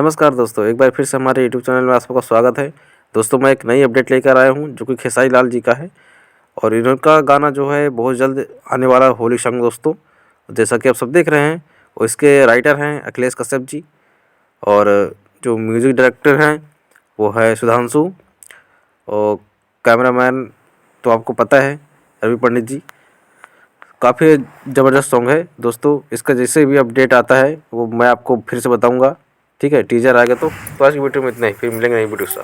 नमस्कार दोस्तों, एक बार फिर से हमारे यूट्यूब चैनल में आप सबका स्वागत है। दोस्तों मैं एक नई अपडेट लेकर आया हूं जो कि खेसारी लाल जी का है और इनका गाना जो है बहुत जल्द आने वाला है होली सॉन्ग दोस्तों। जैसा कि आप सब देख रहे हैं और इसके राइटर हैं अखिलेश कश्यप जी और जो म्यूज़िक डायरेक्टर हैं वो है सुधांशु और कैमरामैन तो आपको पता है रवि पंडित जी। काफ़ी ज़बरदस्त सॉन्ग है दोस्तों। इसका जैसे भी अपडेट आता है वो मैं आपको फिर से बताऊंगा। ठीक है, टीजर आएगा तो आज की वीडियो में इतना ही, फिर मिलेंगे नई वीडियो के साथ।